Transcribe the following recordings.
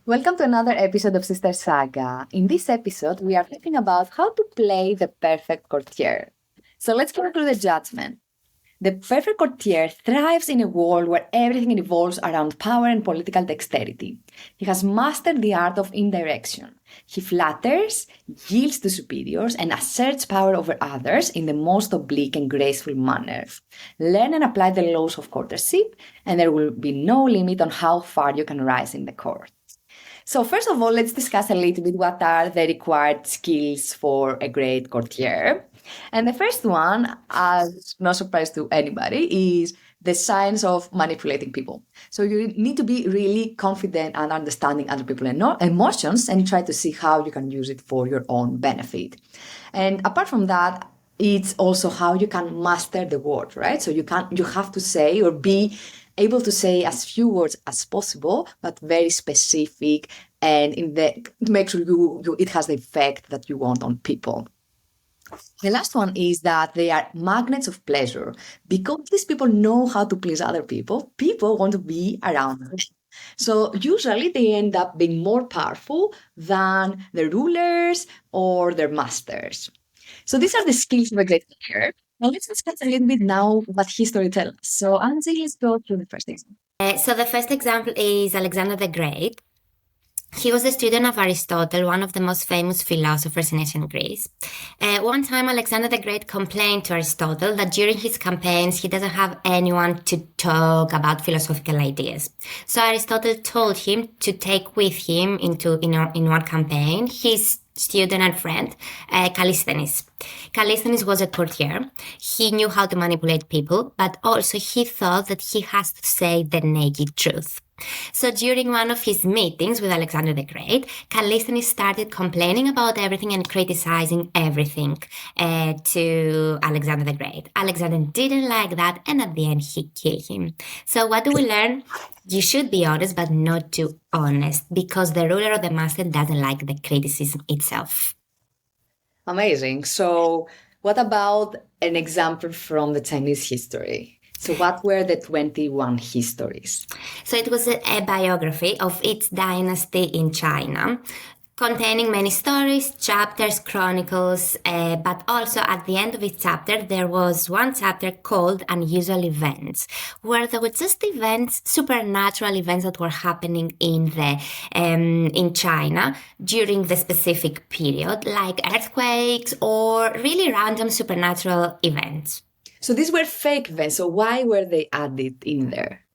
Welcome to another episode of Sister Saga. In this episode, we are talking about how to play the perfect courtier. So let's go through the judgment. The perfect courtier thrives in a world where everything revolves around power and political dexterity. He has mastered the art of indirection. He flatters, yields to superiors, and asserts power over others in the most oblique and graceful manner. Learn and apply the laws of courtship, and there will be no limit on how far you can rise in the court. So first of all, let's discuss a little bit what are the required skills for a great courtier. And the first one, as no surprise to anybody, is the science of manipulating people. So you need to be really confident and understanding other people's emotions and try to see how you can use it for your own benefit. And apart from that, it's also how you can master the word, right? So you have to say or be able to say as few words as possible, but very specific, and to make sure it has the effect that you want on people. The last one is that they are magnets of pleasure. Because these people know how to please other people, people want to be around them. So usually they end up being more powerful than the rulers or their masters. So these are the skills of a great leader. Now let's discuss a little bit now what history tells us. So Anzi, let's go through the first example. So the first example is Alexander the Great. He was a student of Aristotle, one of the most famous philosophers in ancient Greece. One time, Alexander the Great complained to Aristotle that during his campaigns, he doesn't have anyone to talk about philosophical ideas. So Aristotle told him to take with him in one campaign his student and friend, Callisthenes. Callisthenes was a courtier. He knew how to manipulate people, but also he thought that he has to say the naked truth. So during one of his meetings with Alexander the Great, Callisthenes started complaining about everything and criticizing everything to Alexander the Great. Alexander didn't like that, and at the end he killed him. So what do we learn? You should be honest, but not too honest, because the ruler or the master doesn't like the criticism itself. Amazing. So what about an example from the Chinese history? So what were the 21 histories? So it was a biography of its dynasty in China, containing many stories, chapters, chronicles, but also at the end of each chapter, there was one chapter called Unusual Events, where there were just events, supernatural events that were happening in China during the specific period, like earthquakes or really random supernatural events. So these were fake events. So why were they added in there?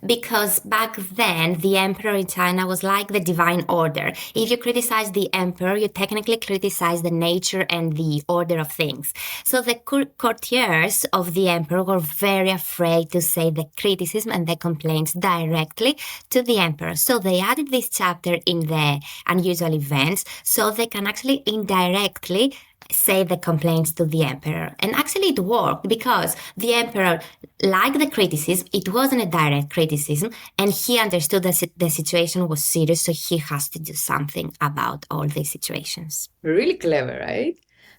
Because back then, the emperor in China was like the divine order. If you criticize the emperor, you technically criticize the nature and the order of things. So the courtiers of the emperor were very afraid to say the criticism and the complaints directly to the emperor. So they added this chapter in the unusual events so they can actually indirectly say the complaints to the emperor. And actually it worked because the emperor liked the criticism. It wasn't a direct criticism, and he understood that the situation was serious, so he has to do something about all these situations. Really clever, right?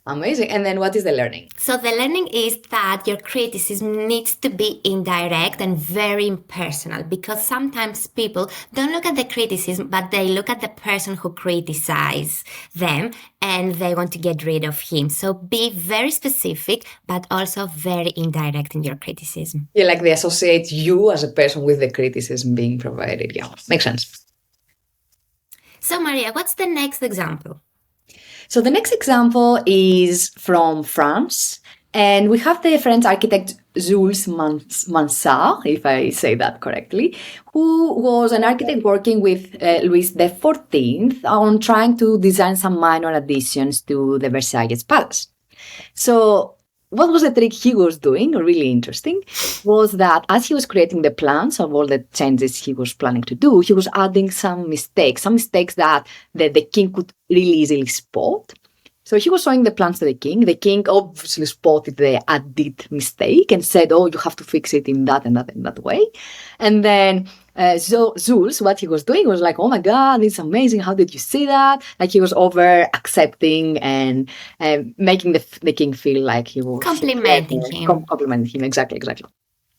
Amazing. And then what is the learning? So the learning is that your criticism needs to be indirect and very impersonal, because sometimes people don't look at the criticism, but they look at the person who criticizes them and they want to get rid of him. So be very specific, but also very indirect in your criticism. Yeah, like they associate you as a person with the criticism being provided. Yeah, makes sense. So Maria, what's the next example? So the next example is from France, and we have the French architect Jules Mansart, if I say that correctly, who was an architect working with Louis XIV on trying to design some minor additions to the Versailles Palace. So what was the trick he was doing, really interesting, was that as he was creating the plans of all the changes he was planning to do, he was adding some mistakes that the king could really easily spot. So he was showing the plans to the king. The king obviously spotted the added mistake and said, oh, you have to fix it in that and that and that way. And then Jules, what he was doing was like, oh my God, it's amazing. How did you see that? Like he was over accepting and making the king feel like he was complimenting him. Complimenting him, exactly.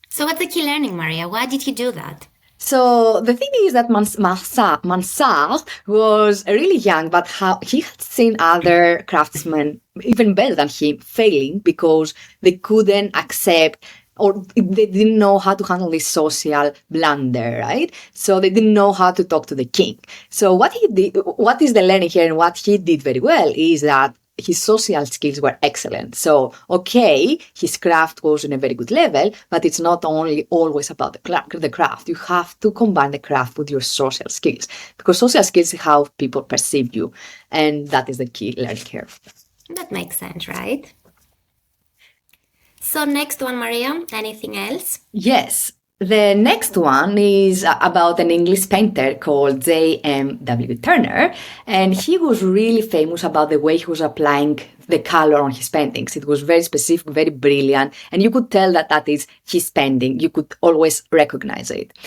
So what's the key learning, Maria? Why did he do that? So the thing is that Mansart was really young, but he had seen other craftsmen even better than him failing because they couldn't accept or they didn't know how to handle this social blunder, right? So they didn't know how to talk to the king. So what he did, what is the learning here and what he did very well is that his social skills were excellent. So, okay, his craft was in a very good level, but it's not only always about the craft. You have to combine the craft with your social skills because social skills is how people perceive you. And that is the key learning here. That makes sense, right? So next one, Maria, anything else? Yes. The next one is about an English painter called JMW Turner, and he was really famous about the way he was applying the color on his paintings. It was very specific, very brilliant, and you could tell that that is his painting. You could always recognize it.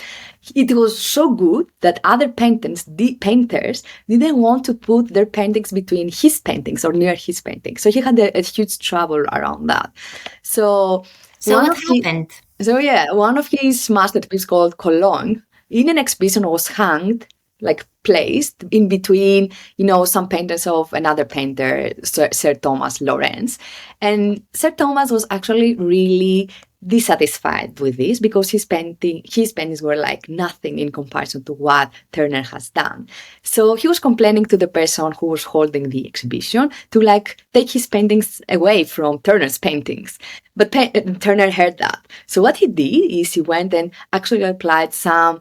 It was so good that other painters didn't want to put their paintings between his paintings or near his paintings. So he had a huge trouble around that. So what happened? One of his masterpieces called Cologne in an exhibition was hanged, like placed in between, some painters of another painter, Sir Thomas Lawrence. And Sir Thomas was actually really dissatisfied with this because his paintings were like nothing in comparison to what Turner has done. So he was complaining to the person who was holding the exhibition to take his paintings away from Turner's paintings. But Turner heard that. So what he did is he went and actually applied some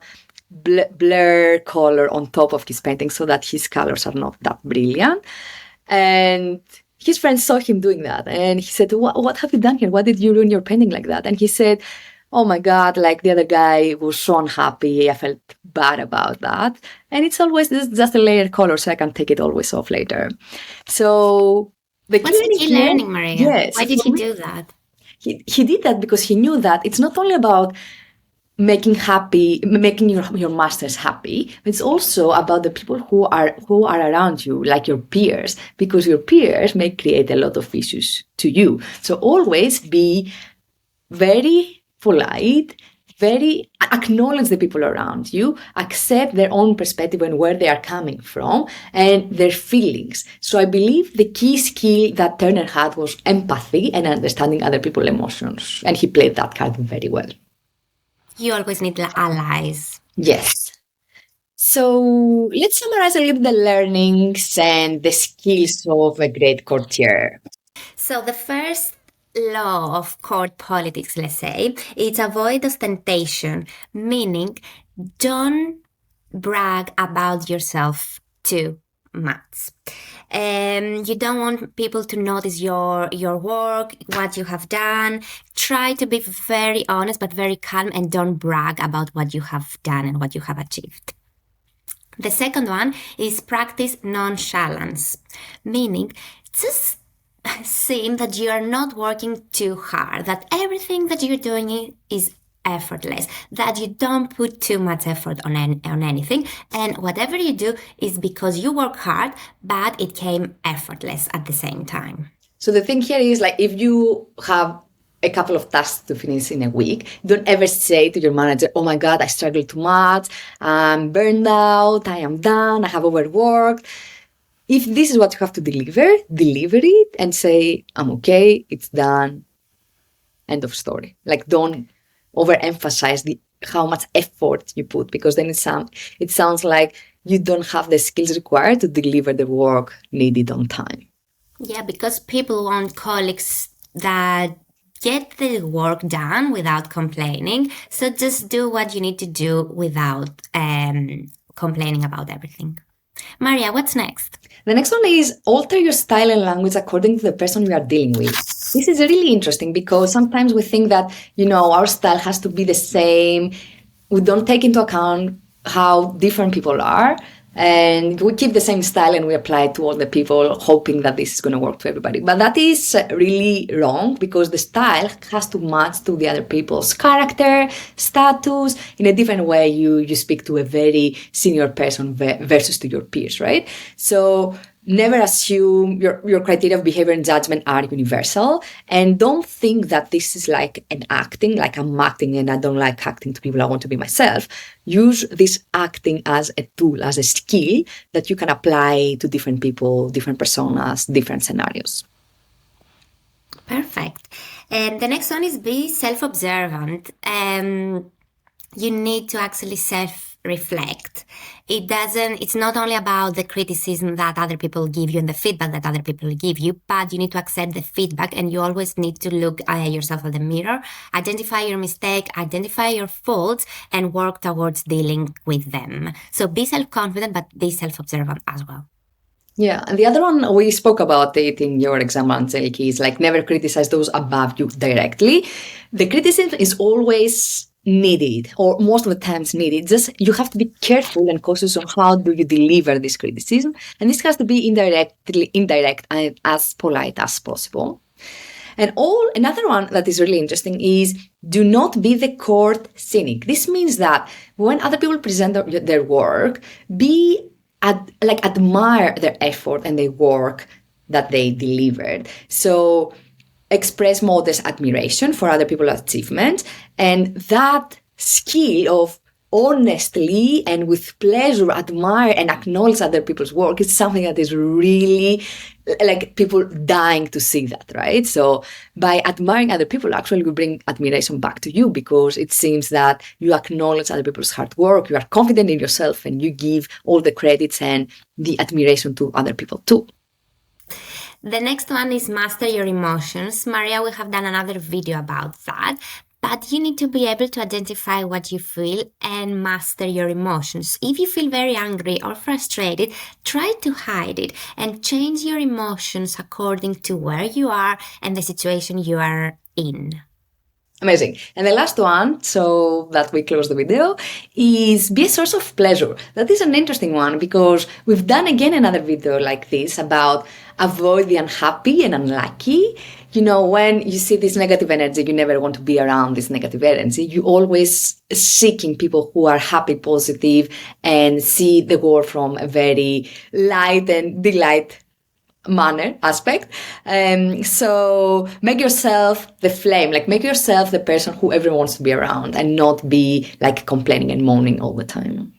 blur color on top of his painting so that his colors are not that brilliant. And his friends saw him doing that, and he said, what have you done here? Why did you ruin your painting like that? And he said, oh my God, the other guy was so unhappy. I felt bad about that. And it's always just a layered color, so I can take it always off later. So what's the key learning, Maria? Yes. Why did he do that? He did that because he knew that it's not only about making your masters happy. It's also about the people who are around you, like your peers, because your peers may create a lot of issues to you. So always be very polite, very acknowledge the people around you, accept their own perspective and where they are coming from and their feelings. So I believe the key skill that Turner had was empathy and understanding other people's emotions. And he played that card very well. You always need allies. Yes. So let's summarize a little the learnings and the skills of a great courtier. So the first law of court politics, let's say, it's avoid ostentation, meaning don't brag about yourself too much. You don't want people to notice your work, what you have done. Try to be very honest but very calm and don't brag about what you have done and what you have achieved. The second one is practice nonchalance, meaning just seem that you are not working too hard, that everything that you're doing is effortless, that you don't put too much effort on anything, and whatever you do is because you work hard, but it came effortless at the same time. So the thing here is if you have a couple of tasks to finish in a week, don't ever say to your manager, oh my God, I struggled too much, I'm burned out, I am done, I have overworked. If this is what you have to deliver it and say, I'm okay, it's done, end of story. Don't overemphasize how much effort you put, because then it sounds like you don't have the skills required to deliver the work needed on time. Yeah, because people want colleagues that get the work done without complaining. So just do what you need to do without complaining about everything. Maria, what's next? The next one is alter your style and language according to the person you are dealing with. This is really interesting because sometimes we think that, our style has to be the same. We don't take into account how different people are. And we keep the same style and we apply it to all the people, hoping that this is going to work to everybody. But that is really wrong because the style has to match to the other people's character, status. In a different way, you speak to a very senior person versus to your peers, right? So Never assume your criteria of behavior and judgment are universal. And don't think that this is like an acting, like I'm acting and I don't like acting to people, I want to be myself. Use this acting as a tool, as a skill that you can apply to different people, different personas, different scenarios. Perfect. And the next one is be self-observant. You need to actually self-reflect. It's not only about the criticism that other people give you and the feedback that other people give you, but you need to accept the feedback, and you always need to look at yourself at the mirror, identify your mistake, identify your faults, and work towards dealing with them. So be self-confident, but be self-observant as well. Yeah, and the other one, we spoke about it in your example, Angelique, is like never criticize those above you directly. The criticism is always needed, or most of the times needed. Just you have to be careful and cautious on how do you deliver this criticism, and this has to be indirect and as polite as possible. And another one that is really interesting is do not be the court cynic. This means that when other people present their work, admire their effort and their work that they delivered. So express modest admiration for other people's achievements, and that skill of honestly and with pleasure admire and acknowledge other people's work is something that is really like people dying to see that, right? So by admiring other people, actually we bring admiration back to you, because it seems that you acknowledge other people's hard work, you are confident in yourself, and you give all the credits and the admiration to other people too. The next one is master your emotions. Maria, we have done another video about that. But you need to be able to identify what you feel and master your emotions. If you feel very angry or frustrated, try to hide it and change your emotions according to where you are and the situation you are in. Amazing. And the last one, so that we close the video, is be a source of pleasure. That is an interesting one, because we've done again another video like this about avoid the unhappy and unlucky. You know, when you see this negative energy, you never want to be around this negative energy. You always seeking people who are happy, positive, and see the world from a very light and delight manner aspect. So make yourself the flame, like make yourself the person who everyone wants to be around, and not be like complaining and moaning all the time.